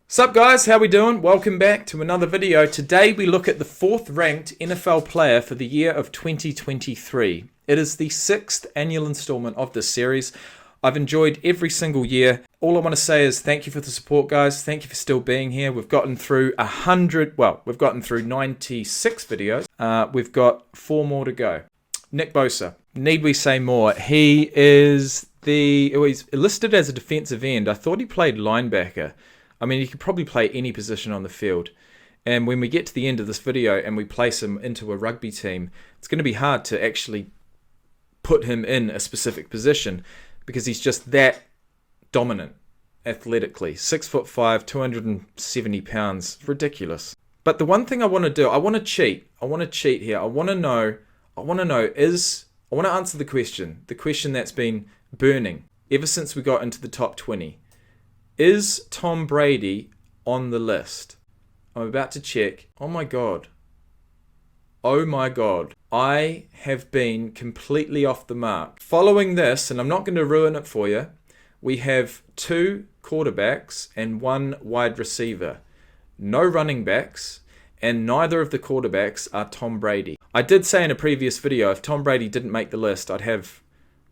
Sup guys, how we doing? Welcome back to another video. Today we look at the 4th ranked NFL player for the year of 2023. It is the 6th annual installment of this series. I've enjoyed every single year. All I want to say is thank you for the support, guys. Thank you for still being here. We've gotten through 96 videos. We've got 4 more to go. Nick Bosa. Need we say more? He's listed as a defensive end. I thought he played linebacker. I mean, he could probably play any position on the field. And when we get to the end of this video and we place him into a rugby team, it's going to be hard to actually put him in a specific position because he's just that dominant athletically. 6'5", 270 pounds. Ridiculous. But the one thing I want to do, I want to cheat. I want to cheat here. I want to answer the question that's been burning ever since we got into the top 20. Is Tom Brady on the list? I'm about to check. Oh my God. Oh my God. I have been completely off the mark. Following this, and I'm not going to ruin it for you, we have 2 quarterbacks and 1 wide receiver. No running backs, and neither of the quarterbacks are Tom Brady. I did say in a previous video, if Tom Brady didn't make the list, I'd have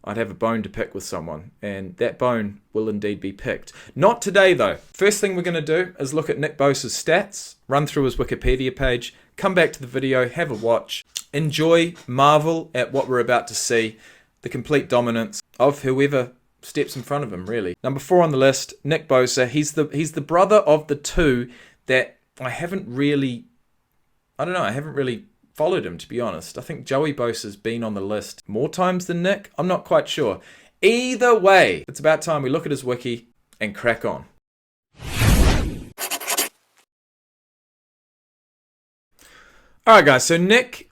a bone to pick with someone, and that bone will indeed be picked. Not today, though. First thing we're going to do is look at Nick Bosa's stats, run through his Wikipedia page, come back to the video, have a watch, enjoy, marvel at what we're about to see, the complete dominance of whoever steps in front of him, really. Number 4 on the list, Nick Bosa. He's the brother of the 2 that I haven't really followed him, to be honest. I think Joey Bosa's been on the list more times than Nick. I'm not quite sure. Either way, it's about time we look at his wiki and crack on. Alright guys, so Nick,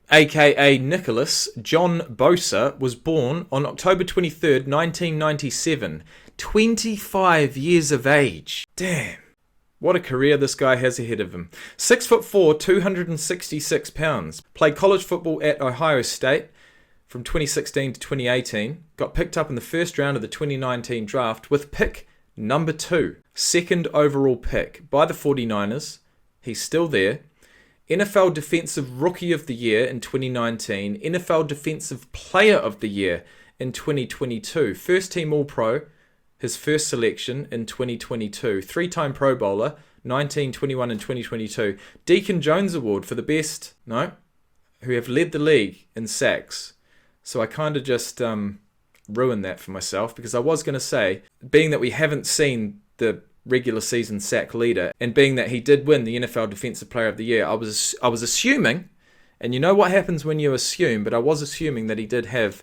aka Nicholas John Bosa, was born on October 23rd, 1997. 25 years of age. Damn. What a career this guy has ahead of him. 6'4", 266 pounds. Played college football at Ohio State from 2016 to 2018. Got picked up in the first round of the 2019 draft with pick number 2. 2nd overall pick by the 49ers. He's still there. NFL Defensive Rookie of the Year in 2019. NFL Defensive Player of the Year in 2022. First team All-Pro. His first selection in 2022. 3-time Pro Bowler, 19, 21, and 2022. Deacon Jones Award for the best, who have led the league in sacks. So I kind of just ruined that for myself because I was going to say, being that we haven't seen the regular season sack leader and being that he did win the NFL Defensive Player of the Year, I was assuming, and you know what happens when you assume, but I was assuming that he did have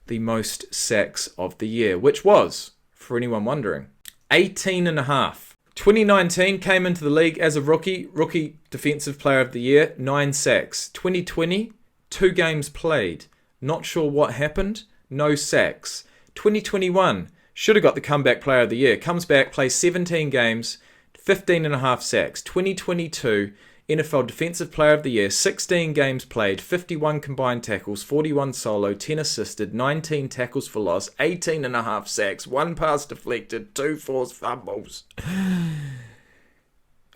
the most sacks of the year, which was, for anyone wondering, 18 and a half. 2019 came into the league as a rookie defensive player of the year, 9 sacks. 2020, 2 games played. Not sure what happened, no sacks. 2021, should have got the comeback player of the year. Comes back, plays 17 games, 15 and a half sacks. 2022, NFL Defensive Player of the Year, 16 games played, 51 combined tackles, 41 solo, 10 assisted, 19 tackles for loss, 18 and a half sacks, 1 pass deflected, 2 forced fumbles.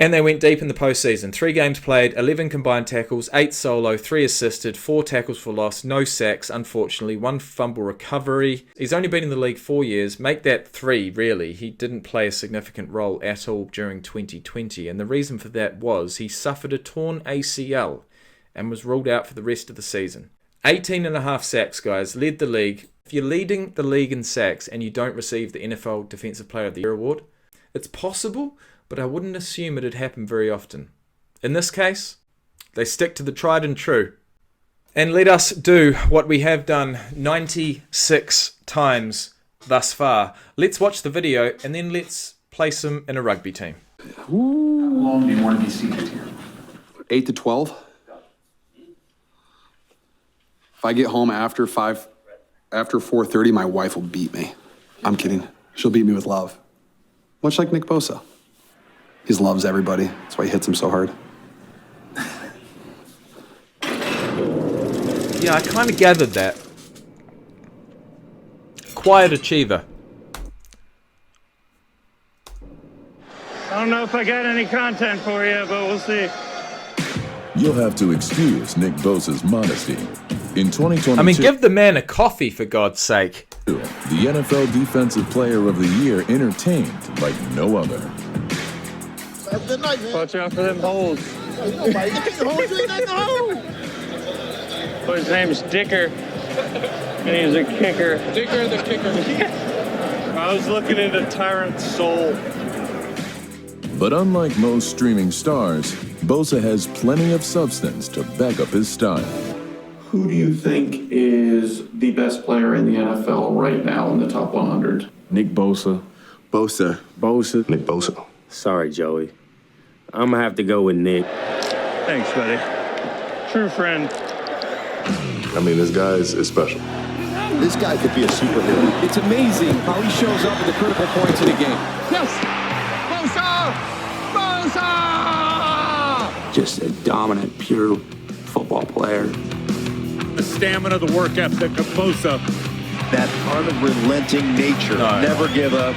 And they went deep in the postseason. 3 games played, 11 combined tackles, 8 solo, 3 assisted, 4 tackles for loss, no sacks, unfortunately, 1 fumble recovery. He's only been in the league 4 years. Make that 3, really. He didn't play a significant role at all during 2020. And the reason for that was he suffered a torn ACL and was ruled out for the rest of the season. 18 and a half sacks, guys. Led the league. If you're leading the league in sacks and you don't receive the NFL Defensive Player of the Year award, it's possible, but I wouldn't assume it'd happen very often. In this case, they stick to the tried and true. And let us do what we have done 96 times thus far. Let's watch the video and then let's place him in a rugby team. How long do you want to be seated here? 8 to 12. If I get home after 4:30, my wife will beat me. I'm kidding. She'll beat me with love. Much like Nick Bosa. He loves everybody. That's why he hits him so hard. Yeah, I kind of gathered that. Quiet achiever. I don't know if I got any content for you, but we'll see. You'll have to excuse Nick Bosa's modesty. In 2022, I mean, give the man a coffee, for God's sake. the NFL Defensive Player of the Year entertained like no other. Have a good night, man. Watch out for them holes. Nobody can't hold you in that hole. Well, his name's Dicker, and he's a kicker. Dicker the kicker. I was looking into Tyrant's soul. But unlike most streaming stars, Bosa has plenty of substance to back up his style. Who do you think is the best player in the NFL right now in the top 100? Nick Bosa. Bosa. Nick Bosa. Sorry, Joey. I'm gonna have to go with Nick. Thanks, buddy. True friend. I mean, this guy is special. This guy could be a superhero. It's amazing how he shows up at the critical points in the game. Yes! Bosa! Bosa! Just a dominant, pure football player. The stamina, the work ethic of Bosa. That unrelenting nature, never give up,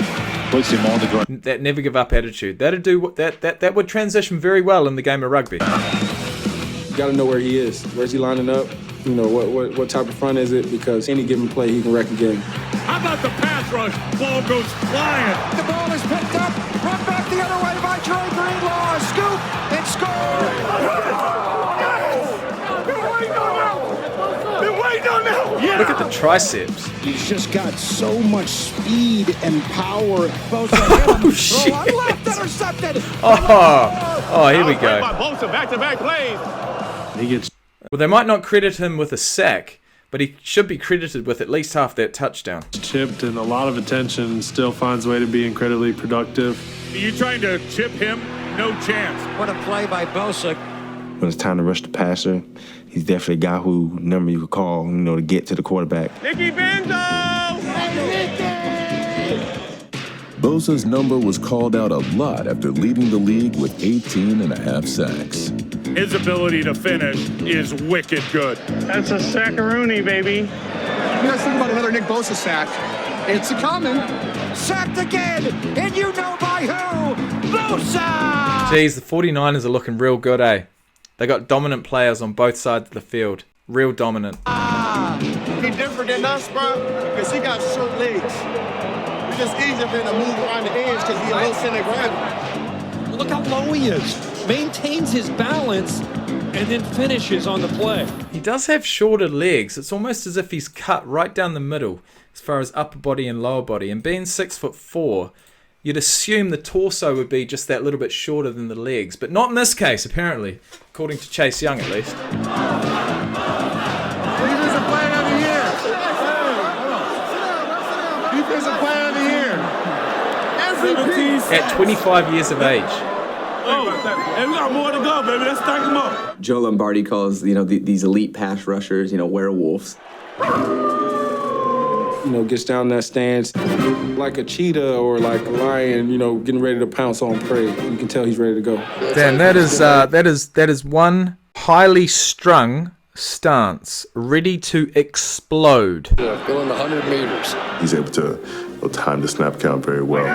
puts him on the ground. That never give up attitude. That would transition very well in the game of rugby. You got to know where he is. Where's he lining up? You know, what type of front is it? Because any given play, he can wreck a game. How about the pass rush? Ball goes flying. The ball is picked up, run back the other way by Trey Greenlaw, scoop, and score! Look at the triceps. He's just got so much speed and power. Oh, shit. Left intercepted. Oh, here we go. Bosa, back-to-back plays. He gets Well, they might not credit him with a sack, but he should be credited with at least half that touchdown. chipped and a lot of attention, still finds a way to be incredibly productive. Are you trying to chip him? No chance. What a play by Bosa. When it's time to rush the passer, he's definitely a guy who number you could call, to get to the quarterback. Nicky Benzo! Bosa's number was called out a lot after leading the league with 18 and a half sacks. His ability to finish is wicked good. That's a sackaroonie, baby. You guys think about another Nick Bosa sack. It's a coming. Sacked again, and you know by who? Bosa! Geez, the 49ers are looking real good, eh? They got dominant players on both sides of the field. Real dominant. He different than us, bro, because he got short legs. It's just easier for him to move around the edge because he's a low center of gravity. Look how low he is. Maintains his balance and then finishes on the play. He does have shorter legs. It's almost as if he's cut right down the middle as far as upper body and lower body. And being 6'4", you'd assume the torso would be just that little bit shorter than the legs. But not in this case, apparently. According to Chase Young, at least. Defensive player of the year. Defensive player of the year. At 25 years of age. Hey, we got more to go, baby. Let's stack him up. Joe Lombardi calls, these elite pass rushers, werewolves. Gets down that stance like a cheetah or like a lion, getting ready to pounce on prey. You can tell he's ready to go. Damn, that is one highly strung stance, ready to explode. Going 100 meters. He's able to time the snap count very well.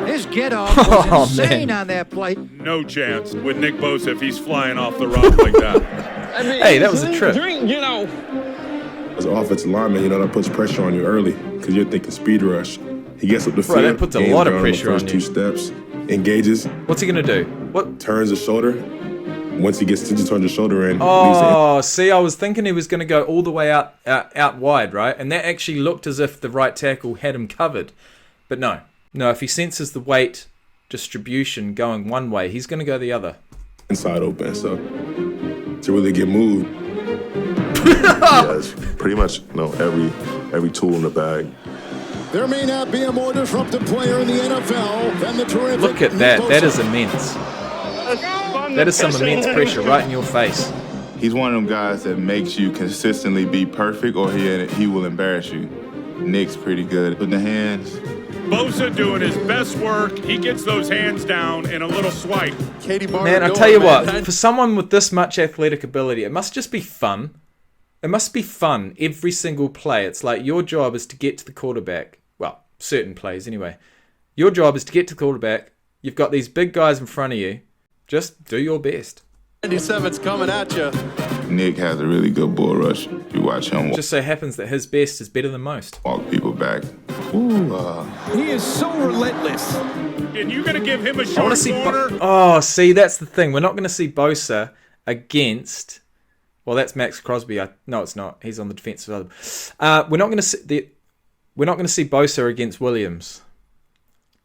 His get-off was insane on that play. No chance with Nick Bosa if he's flying off the rock like that. Hey, that was a trip. As an offensive lineman, that puts pressure on you early because you're thinking speed rush. He gets up the field. That puts a lot of pressure on you. you. First 2 steps, engages. What's he gonna do? What? Turns the shoulder. Once he gets to turn the shoulder in. Oh, see, I was thinking he was going to go all the way out wide, right? And that actually looked as if the right tackle had him covered. But no, if he senses the weight distribution going one way, he's going to go the other. Inside open, so to really get moved. He has pretty much every tool in the bag. There may not be a more disruptive player in the NFL than the terrific. Look at that. That is immense. That is some immense pressure right in your face. He's one of them guys that makes you consistently be perfect or he will embarrass you. Nick's pretty good with the hands. Bosa doing his best work. He gets those hands down in a little swipe. Man, I tell you what, for someone with this much athletic ability, it must just be fun. It must be fun every single play. It's like your job is to get to the quarterback. Well, certain plays anyway. Your job is to get to the quarterback. You've got these big guys in front of you. Just do your best. 97's coming at you. Nick has a really good bull rush. You watch him Just so happens that his best is better than most. walk people back. He is so relentless. And you're going to give him a I want short to see. corner? Oh, see, that's the thing. We're not going to see Bosa against. Well, that's Max Crosby. No, it's not. He's on the defensive side. We're not going to see We're not going to see Bosa against Williams.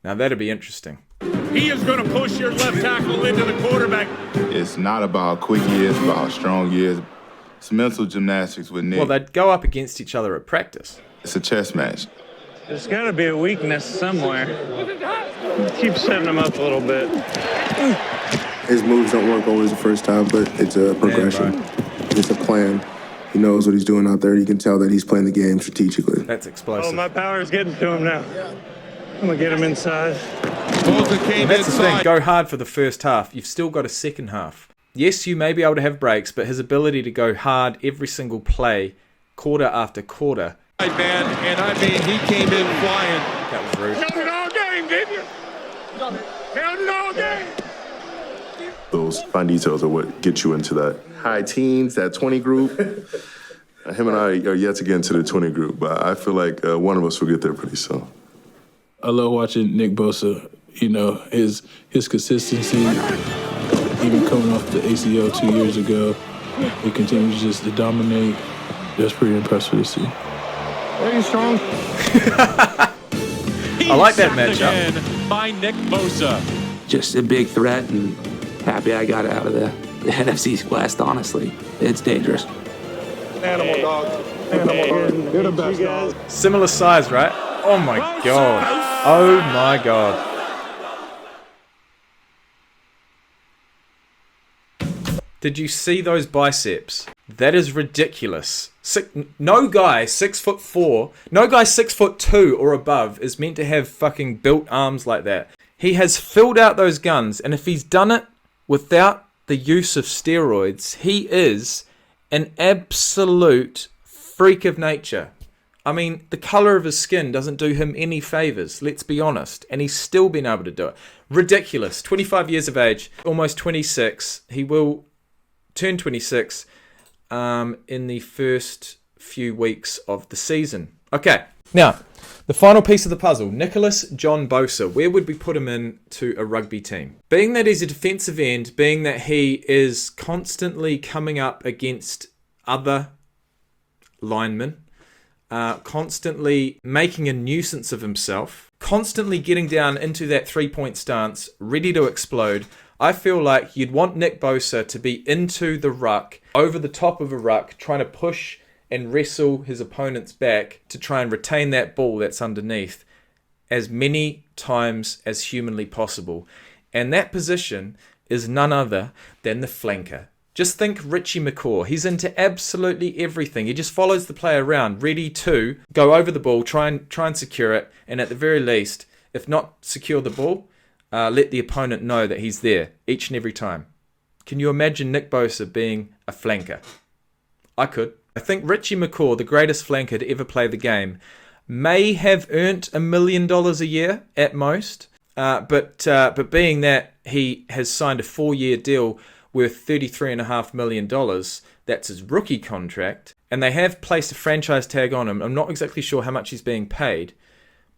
Now that'd be interesting. He is going to push your left tackle into the quarterback. It's not about how quick he is, about how strong he is. It's mental gymnastics with Nick. Well, they'd go up against each other at practice. It's a chess match. There's got to be a weakness somewhere. Keep setting him up a little bit. His moves don't work always the first time, but it's a progression. It's a plan. He knows what he's doing out there. You can tell that he's playing the game strategically. That's explosive. Oh, my power's getting to him now. I'm going to get him inside. And that's the thing. Go hard for the first half. You've still got a second half. Yes, you may be able to have breaks, but his ability to go hard every single play, quarter after quarter. Man, and I mean, he came in flying. That was rude. Held it all game, didn't you? Held it all game. Those fine details are what get you into that high teens, that 20 group. Him and I are yet to get into the 20 group, but I feel like one of us will get there pretty soon. I love watching Nick Bosa. You know, his consistency, even coming off the ACL 2 years ago, he continues just to dominate. That's pretty impressive to see. Very strong. I like that matchup. By Nick Bosa. Just a big threat, and happy I got out of the NFC West, honestly. It's dangerous. Animal, dog. Animal. You're the best, dog. Similar size, right? Oh my god. Oh my god. Did you see those biceps? That is ridiculous. No guy 6'4", no guy 6'2" or above is meant to have fucking built arms like that. He has filled out those guns, and if he's done it without the use of steroids, he is an absolute freak of nature. I mean, the colour of his skin doesn't do him any favours, let's be honest. And he's still been able to do it. Ridiculous. 25 years of age, almost 26. He will turn 26 in the first few weeks of the season. Okay, now, the final piece of the puzzle. Nicholas John Bosa. Where would we put him in to a rugby team? Being that he's a defensive end, being that he is constantly coming up against other linemen, constantly making a nuisance of himself, constantly getting down into that three-point stance, ready to explode, I feel like you'd want Nick Bosa to be into the ruck, over the top of a ruck, trying to push and wrestle his opponents back to try and retain that ball that's underneath as many times as humanly possible. And that position is none other than the flanker. Just think Richie McCaw. He's into absolutely everything. He just follows the player around, ready to go over the ball, try and secure it, and at the very least, if not secure the ball, let the opponent know that he's there each and every time. Can you imagine Nick Bosa being a flanker? I could. I think Richie McCaw, the greatest flanker to ever play the game, may have earned $1 million a year at most, but being that he has signed a 4-year deal worth $33.5 million, that's his rookie contract, and they have placed a franchise tag on him. I'm not exactly sure how much he's being paid,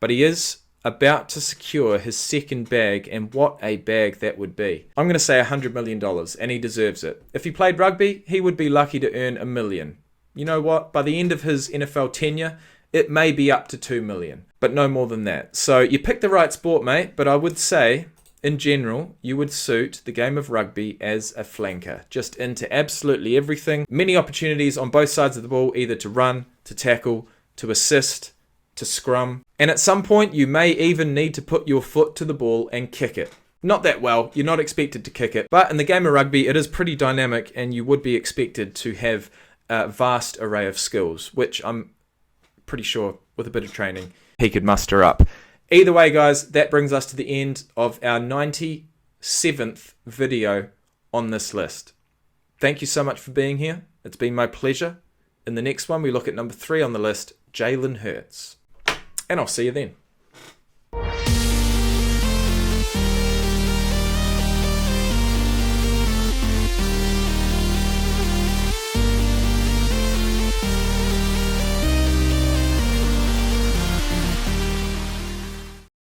but he is about to secure his second bag, and what a bag that would be. I'm going to say $100 million, and he deserves it. If he played rugby, he would be lucky to earn $1 million. You know what? By the end of his NFL tenure, it may be up to $2 million, but no more than that. So you picked the right sport, mate, but I would say, in general, you would suit the game of rugby as a flanker. Just into absolutely everything. Many opportunities on both sides of the ball, either to run, to tackle, to assist, to scrum. And at some point, you may even need to put your foot to the ball and kick it. Not that well, you're not expected to kick it. But in the game of rugby, it is pretty dynamic, and you would be expected to have a vast array of skills, which I'm pretty sure, with a bit of training, he could muster up. Either way, guys, that brings us to the end of our 97th video on this list. Thank you so much for being here. It's been my pleasure. In the next one, we look at number 3 on the list, Jalen Hurts. And I'll see you then.